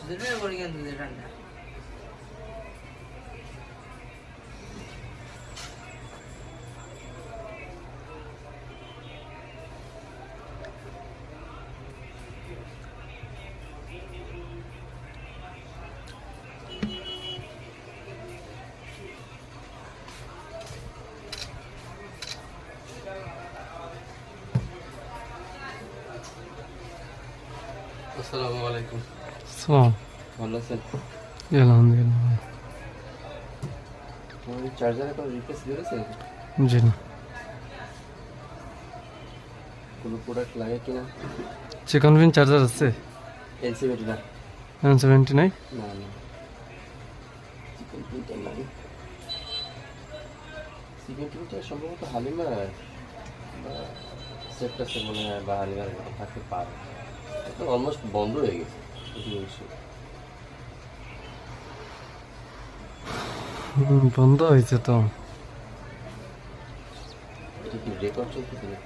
সুদের করে কিন্তু ঠান্ডা আসসালামু আলাইকুম। সালাম। ভালো আছেন? আলহামদুলিল্লাহ। চার্জার এখন রিপ্লেস করেছে? জি না। কোনো প্রোডাক্ট লাগে কিনা? চিকন পিন চার্জার আছে? L70 না? N70 নাই? না না, চিকেন পিনটা লাগে। চিকেন পিনটা সম্ভবত হালিমার বা সেটটাসে মনে হয়, বা হালিমার থাকতে পারে। এটা অলমোস্ট বন্ধ হয়ে গেছে। বন্ধ হয়েছে তো। এটা কি রেকর্ড চলতেছে না?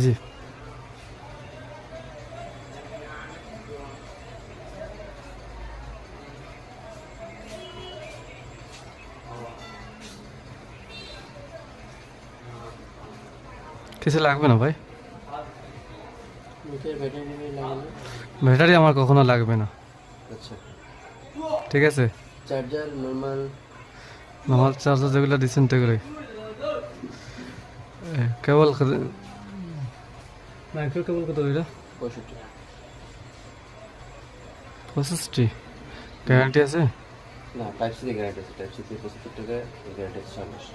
জি। কিছু লাগবে না ভাই? ব্যাটারি আমার কখনো লাগবে না। আচ্ছা, ঠিক আছে। চার্জার নরমাল চার্জার যেগুলো দিচ্ছেন সেগুলোই কেবল মাইক্রো কেবল কত ওইটা? 65 গ্যারান্টি আছে? না, টাইপ সি গ্যারান্টি আছে। টাইপ সি 75 টাকা গ্যারান্টি আছে 6 মাস।